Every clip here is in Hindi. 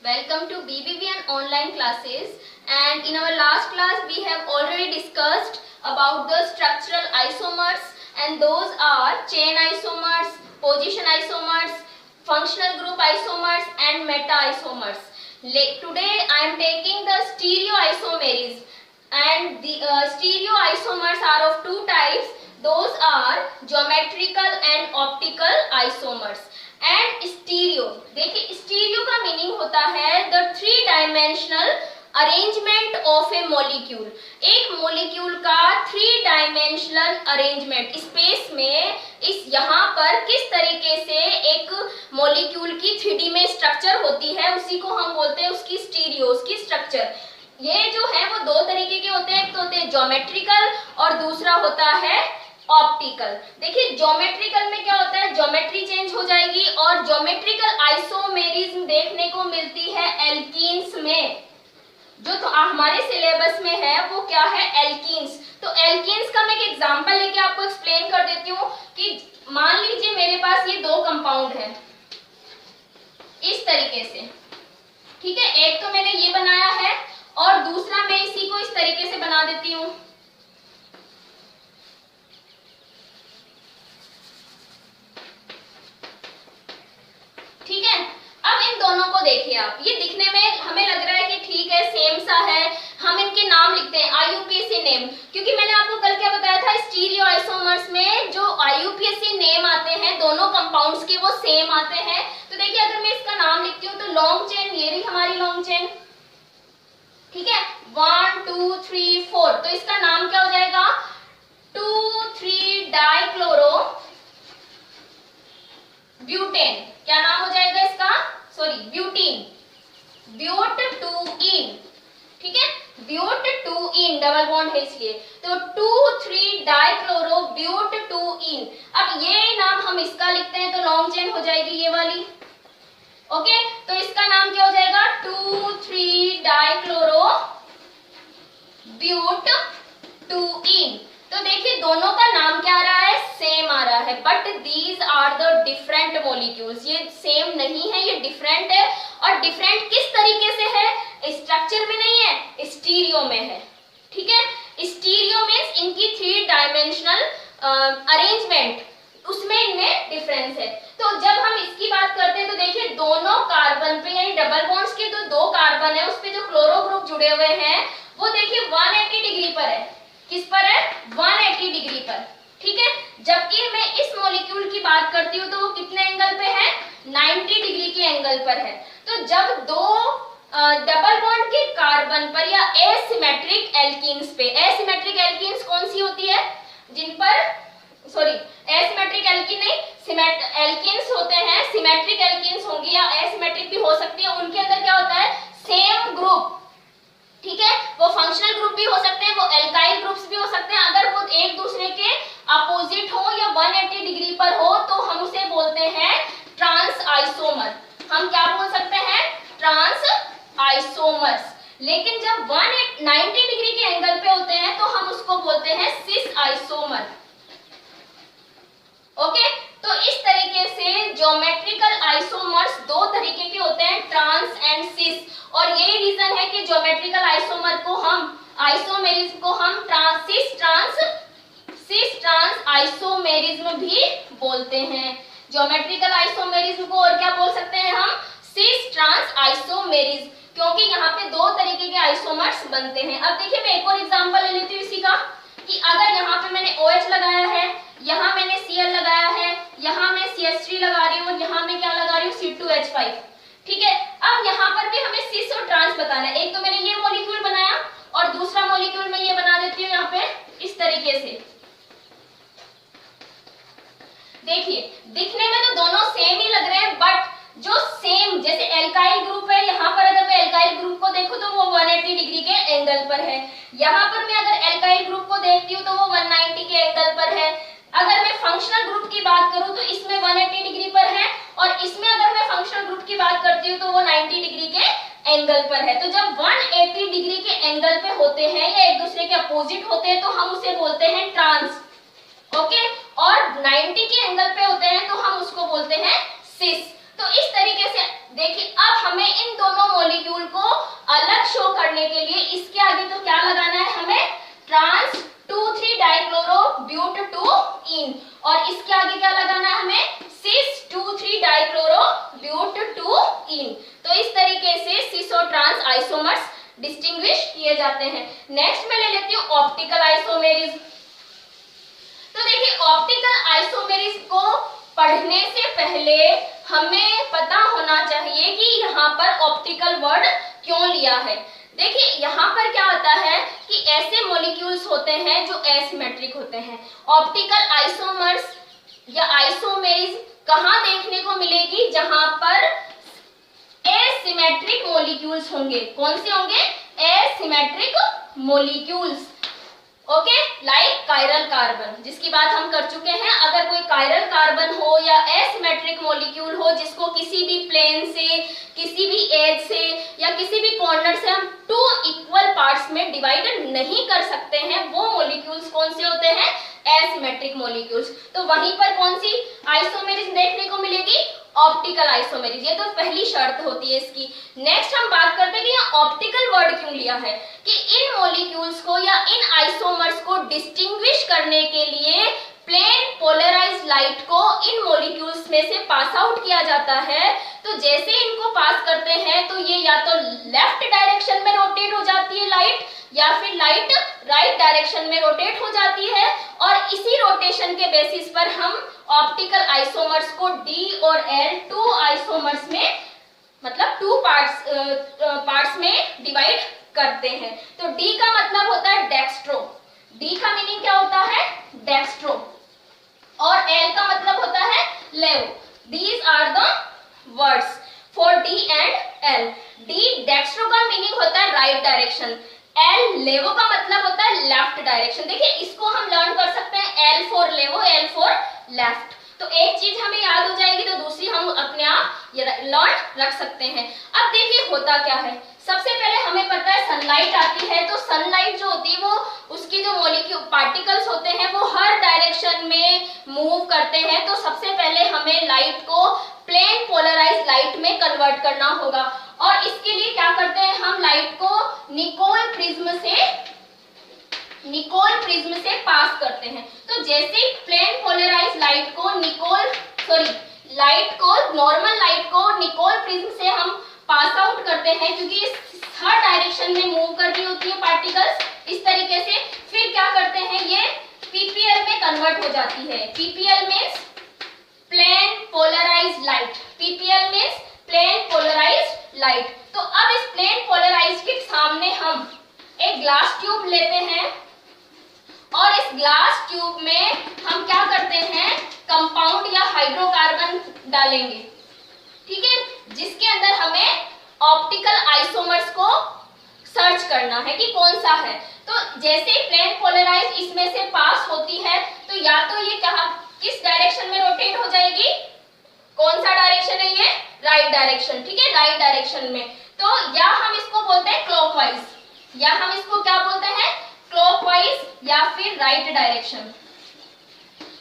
Welcome to BBVN online classes, and in our last class we have already discussed about the structural isomers, and those are chain isomers, position isomers, functional group isomers and meta isomers. Today I am taking the stereoisomeres, and the stereoisomers are of two types. Those are geometrical and optical isomers. And stereo, देखिए स्टीरियो का मीनिंग होता है the three dimensional arrangement of A molecule. एक मॉलिक्यूल का थ्री डायमेंशनल अरेंजमेंट स्पेस में इस यहाँ पर किस तरीके से एक मॉलिक्यूल की 3D में स्ट्रक्चर होती है, उसी को हम बोलते हैं उसकी स्टीरियो, उसकी स्ट्रक्चर। ये जो है वो दो तरीके के होते हैं, एक तो होते हैं ज्योमेट्रिकल और दूसरा होता है ऑप्टिकल। देखिए ज्योमेट्रिकल में क्या होता है, ज्योमेट्री चेंज हो जाएगी और ज्योमेट्रिकल आइसोमेरिज्म देखने को मिलती है एल्कीन्स में। जो तो हमारे सिलेबस में है वो क्या है, एल्कीन्स। तो एल्कीन्स का मैं एक एग्जांपल लेके आपको एक्सप्लेन कर देती हूँ कि मान लीजिए मेरे पास ये दो कंपाउंड है इस तरीके से, ठीक है। एक तो मैंने ये बनाया है और दूसरा मैं इसी को इस तरीके से बना देती हूँ। ठीक है, अब इन दोनों को देखिए आप, ये दिखने में हमें लग रहा है कि ठीक है सेम सा है, हम इनके नाम लिखते हैं IUPAC नेम, क्योंकि मैंने आपको कल क्या बताया था, स्टीरियो आइसोमर्स में जो IUPAC नेम आते हैं दोनों कंपाउंड्स के वो सेम आते हैं। तो देखिए अगर मैं इसका नाम लिखती हूँ तो लॉन्ग चेन, ये रही हमारी लॉन्ग चेन, ठीक है, 1 2 3 4, तो इसका नाम क्या हो जाएगा 2,3 डाइक्लोरो ब्यूटेन। क्या नाम हो जाएगा इसका, सॉरी ब्यूटीन, ब्यूट-2-इन, ठीक है, ब्यूट-2-इन, डबल बॉन्ड है इसलिए, तो 2,3 डाइक्लोरो ब्यूट-2-इन। अब ये नाम हम इसका लिखते हैं तो लॉन्ग चेन हो जाएगी ये वाली, ओके। तो इसका नाम क्या हो जाएगा 2,3 डाइक्लोरो ब्यूट-2-इन। तो देखिए दोनों का नाम क्या आ रहा है, सेम आ रहा है, but these are the different molecules. ये सेम नहीं है, ये डिफरेंट है। और डिफरेंट किस तरीके से है, स्ट्रक्चर में नहीं है, स्टीरियो में है, ठीक है। स्टीरियो मींस इनकी 3 डायमेंशनल अरेंजमेंट, उसमें इनमें डिफरेंस है। तो जब हम इसकी बात करते हैं तो देखिए दोनों कार्बन पे, यानी डबल बॉन्ड्स के तो दो कार्बन है, उस पे जो क्लोरो ग्रुप जुड़े हुए हैं वो देखिए 180 डिग्री पर है। किस पर है, 180 डिग्री पर, ठीक है। जबकि मैं इस मॉलिक्यूल की बात करती हूँ तो वो कितने एंगल पे है, 90 डिग्री के एंगल पर है। तो जब दो डबल बॉन्ड के कार्बन पर या एसिमेट्रिक एल्कीन्स पे, एसिमेट्रिक एल्कीन्स कौन सी होती है, जिन पर, सॉरी एसिमेट्रिक एल्कीन नहीं, एल्कीन्स होते हैं, सिमेट्रिक एल्कीन्स होंगी या एसिमेट्रिक भी हो सकती है, उनके अंदर क्या होता है, सेम ग्रुप, ठीक है। वो फंक्शनल ग्रुप भी हो सकते हैं, वो एल्काइल ग्रुप्स भी हो सकते हैं। अगर वो एक दूसरे के अपोजिट हो या 180 डिग्री पर हो तो हम उसे बोलते हैं ट्रांस आइसोमर। हम क्या बोल सकते हैं, ट्रांस आइसोमर्स। लेकिन जब 190 डिग्री के एंगल पे होते हैं तो हम उसको बोलते हैं सिस आइसोमर, ओके। तो इस तरीके से ज्योमेट्रिकल आइसोमर्स दो तरीके के होते हैं, ट्रांस एंड सिस। और ये रीजन है कि ज्योमेट्रिकल आइसोमर को हम, आइसोमेरिज्म को हम सिस ट्रांस आइसोमेरिज्म भी बोलते हैं। ज्योमेट्रिकल आइसोमेरिज्म को और क्या बोल सकते हैं हम, सिस ट्रांस आइसोमेरिज्म, क्योंकि यहाँ पे दो तरीके के आइसोमर्स बनते हैं। अब देखिए मैं एक और एग्जांपल ले लेती हूँ इसी का, कि अगर यहाँ पे मैंने OH लगाया है, यहाँ मैंने Cl लगाया है, यहाँ मैं CH3 लगा रही हूँ और यहाँ मैं क्या लगा रही हूँ C2H5, ठीक है। अब यहाँ पर भी हमें सिस और ट्रांस बताना है। एक तो मैंने ये मॉलिक्यूल बनाया और दूसरा मॉलिक्यूल मैं ये बना देती हूँ यहाँ पे इस तरीके से। देखिए दिखने में तो दोनों सेम ही लग रहे हैं, बट जो सेम, जैसे एल्काइल ग्रुप है, यहाँ पर अगर मैं एल्काइल ग्रुप को देखूं तो वो 180 डिग्री के एंगल पर है। यहाँ पर मैं अगर एल्काइल ग्रुप को देखती हूँ तो वो 190 के एंगल पर है। अगर मैं फंक्शनल ग्रुप की बात करूं तो इसमें 180 डिग्री पर है और इसमें अगर मैं फंक्शनल ग्रुप की बात करती हूँ तो वो 90 डिग्री के एंगल पर है। तो जब 180 डिग्री के एंगल पे होते हैं या एक दूसरे के अपोजिट होते हैं तो हम उसे बोलते हैं ट्रांस, ओके। और 90 के एंगल पे होते हैं तो हम उसको बोलते हैं सिस। तो इस तरीके से देखिए अब हमें इन दोनों इन। तो इस तरीके से सिस और ट्रांस आइसोमर्स डिस्टिंग्विश किए जाते हैं। नेक्स्ट मैं ले लेती हूँ ऑप्टिकल आइसोमेरिज्म। तो देखिए ऑप्टिकल आइसोमेरिज्म को पढ़ने से पहले हमें पता होना चाहिए कि यहाँ पर ऑप्टिकल वर्ड क्यों लिया है। देखिए यहाँ पर क्या होता है कि ऐसे मॉलिक्यूल्स होते हैं जो एसिमेट्रिक होते हैं। ऑप्टिकल आइसोमर्स या आइसोमेरिज्म कहाँ देखने को मिलेगी? जहां पर एसिमेट्रिक मॉलिक्यूल्स होंगे। कौन से होंगे? Asymmetric molecules. Okay, like chiral carbon, जिसकी बात हम कर चुके हैं। अगर कोई कायरल कार्बन हो या एसिमेट्रिक मॉलिक्यूल हो जिसको किसी भी प्लेन से, किसी भी एज से या किसी भी कॉर्नर से हम 2 इक्वल पार्ट्स में डिवाइड नहीं कर सकते हैं, वो मॉलिक्यूल्स कौन से होते हैं? Asymmetric molecules. तो वहीं पर कौन सी आइसोमेरिज्म देखने को मिलेगी? Optical isomerism. ये तो पहली शर्त होती है इसकी। नेक्स्ट हम बात करते हैं कि यहाँ ऑप्टिकल वर्ड क्यों लिया है, कि इन मॉलिक्यूल्स को या इन आइसोमर्स को डिस्टिंग्विश करने के लिए प्लेन पोलराइज्ड लाइट को इन मॉलिक्यूल्स में से पास आउट किया जाता है। तो जैसे इनको पास करते हैं तो ये या तो लेफ्ट डायरेक्शन में रोटेट हो जाती है लाइट, या फिर लाइट राइट डायरेक्शन में रोटेट हो जाती है, और इसी रोटेशन के बेसिस पर हम ऑप्टिकल आइसोमर्स को D और L 2 आइसोमर्स में, मतलब 2 पार्ट्स में डिवाइड करते हैं। तो D का मतलब होता है डेक्स्ट्रो। D का मीनिंग क्या होता है? डेक्स्ट्रो। और L का मतलब होता है लेवो। These are the words for D and L. D dextro का मीनिंग होता है राइट डायरेक्शन, L लेवो का मतलब होता है लेफ्ट डायरेक्शन। देखिए इसको हम लर्न कर सकते हैं, L फॉर लेवो, L फॉर लेफ्ट। तो एक चीज हमें याद हो जाएगी तो दूसरी हम अपने आप लर्न रख सकते हैं। अब देखिए होता क्या है। सबसे पहले हमें पता है सनलाइट आती है, तो सनलाइट जो होती है वो उसकी जो मॉलिक्यूल पार्टिकल्स होते हैं वो हर डायरेक्शन में मूव करते हैं। तो सबसे पहले हमें लाइट को प्लेन पोलराइज्ड लाइट में कन्वर्ट करना होगा, और इसके लिए क्या करते हैं हम लाइट को निकोल प्रिज्म से पास करते हैं। तो जैसे प्लेन पोलराइज्ड लाइट को नॉर्मल लाइट को निकोल प्रिज्म से हम पास आउट करते हैं, क्योंकि हर डायरेक्शन में मूव कर रही होती है पार्टिकल्स इस तरीके से। फिर क्या करते हैं, ये पीपीएल में कन्वर्ट हो जाती है। PPL means plane polarised light. PPL means plane polarised light. तो अब इस प्लेन पोलराइज्ड के सामने हम एक ग्लास ट्यूब लेते हैं, और इस ग्लास ट्यूब में हम क्या करते हैं, कंपाउंड या हाइड्रोकार्बन डालेंगे, ठीक है, जिसके अंदर हमें ऑप्टिकल आइसोमर्स को सर्च करना है कि कौन सा है। तो जैसे प्लेन पोलराइज्ड इसमें से पास होती है तो या तो ये किस डायरेक्शन में रोटेट हो जाएगी? कौन सा डायरेक्शन है ये? राइट डायरेक्शन, ठीक है, राइट डायरेक्शन में। तो या हम इसको बोलते हैं क्लॉकवाइज, या हम इसको क्या बोलते हैं? क्लॉकवाइज या फिर राइट डायरेक्शन।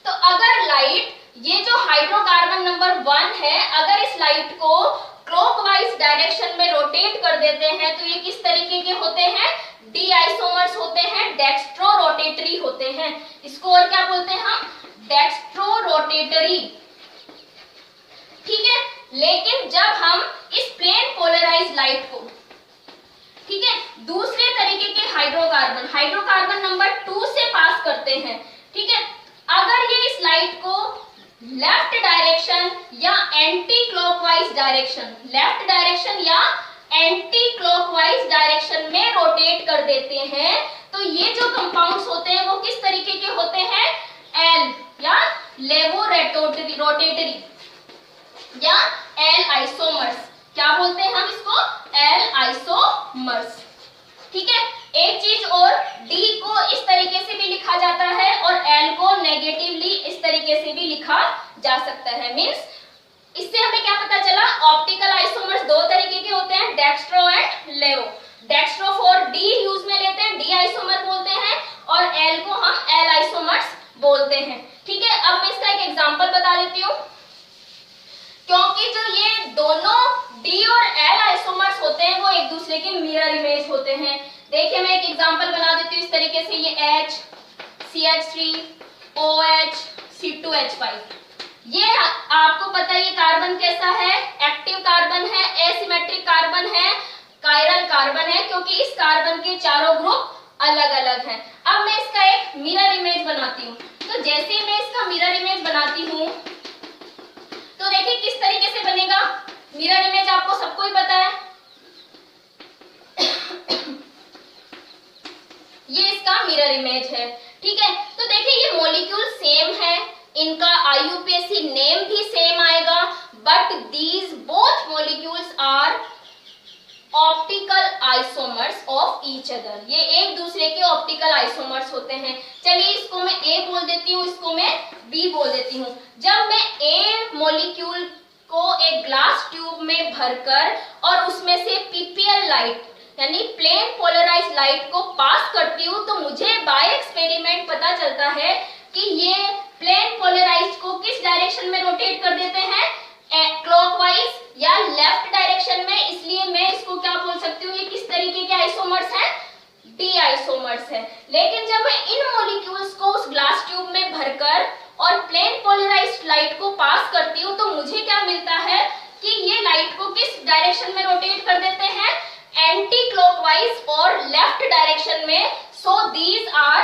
तो अगर लाइट, ये जो हाइड्रोकार्बन नंबर 1 है, अगर इस लाइट को क्लॉकवाइज डायरेक्शन में रोटेट कर देते हैं तो ये किस तरीके के होते हैं? डी आइसोमर्स होते हैं, डेक्स्ट्रो रोटेटरी होते हैं। इसको और क्या बोलते हैं हम? डेक्स्ट्रो रोटेटरी, ठीक है। लेकिन जब हम इस प्लेन पोलराइज्ड लाइट को, ठीक है, दूसरे तरीके के हाइड्रोकार्बन नंबर 2 से पास करते हैं, ठीक है, अगर ये इस लाइट को लेफ्ट डायरेक्शन या anti clockwise direction, left direction या एंटी क्लॉकवाइज डायरेक्शन में रोटेट कर देते हैं, तो ये जो कंपाउंड्स होते हैं वो किस तरीके के होते हैं? एल या लेवो रोटेटरी या एल आइसोमर्स। क्या बोलते हैं हम इसको? एल आइसोमर्स, ठीक है। एक चीज और, डी को इस तरीके से भी लिखा जाता है और एल को नेगेटिवली इस तरीके से भी लिखा जा सकता है। मींस इससे हमें क्या पता चला? ऑप्टिकल आइसोमर्स 2 तरीके के होते हैं, डेक्स्ट्रो एंड लेवो। डेक्स्ट्रो फॉर डी यूज में लेते हैं, डी आइसोमर बोलते हैं, और एल को हम एल आइसोमर्स बोलते हैं, ठीक है। अब मैं इसका एक एग्जांपल बता देती हूँ, क्योंकि जो ये दोनों डी और एल आइसोमर्स होते हैं वो एक दूसरे के मिरर इमेज होते हैं। देखिए मैं एक एग्जांपल बना देती हूँ इस तरीके से, ये H, CH3, OH, C2H5। ये आपको पता है ये कार्बन कैसा है? एक्टिव कार्बन है, कार्बन है, क्योंकि इस कार्बन के चारों ग्रुप अलग अलग हैं। अब मैं इसका एक मिरर इमेज बनाती हूँ। तो जैसे मैं इसका मिरर इमेज बनाती हूँ तो देखिए किस तरीके से बनेगा। मिरर इमेज आपको सबको ही पता है। ये इसका मिरर इमेज है, ठीक है। तो देखिए ये मॉलिक्यूल सेम है, इनका IUPAC नेम भी सेम आएगा, but these both molecules are optical isomers of each other. ये एक दूसरे के ऑप्टिकल आइसोमर्स होते हैं। चलिए इसको मैं A बोल देती हूँ, इसको मैं B बोल देती हूँ। जब मैं A मॉलिक्यूल को एक ग्लास ट्यूब में भरकर और उसमें से PPL लाइट यानी प्लेन पोलराइज्ड लाइट को पास करती हूँ तो मुझे बाय एक्सपेरिमेंट पता चलता है कि ये प्लेन पोलराइज्ड को किस डायरेक्शन में रोटेट कर देते हैं, क्लॉकवाइज या लेफ्ट डायरेक्शन में। इसलिए मैं इसको क्या बोल सकती हूँ, ये किस तरीके के आइसोमर्स हैं, डी आइसोमर्स है। लेकिन जब मैं इन मॉलिक्यूल्स को उस ग्लास ट्यूब में भरकर और प्लेन पोलराइज्ड लाइट को पास करती हूँ तो मुझे क्या मिलता है कि ये लाइट को किस डायरेक्शन में रोटेट कर देते हैं, एंटी क्लॉकवाइज और लेफ्ट डायरेक्शन में। So these R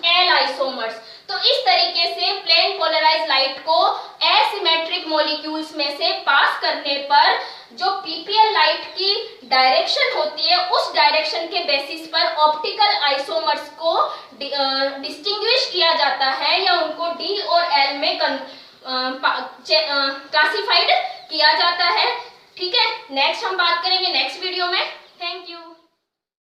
L isomers. तो इस तरीके से प्लेन पोलराइज्ड लाइट को एसिमेट्रिक मॉलिक्यूल्स में से पास करने पर जो पीपीएल लाइट की डायरेक्शन होती है उस डायरेक्शन के बेसिस पर ऑप्टिकल आइसोमर्स को डिस्टिंग्विश किया जाता है या उनको डी और एल में क्लासिफाइड किया जाता है, ठीक है। नेक्स्ट हम बात करेंगे नेक्स्ट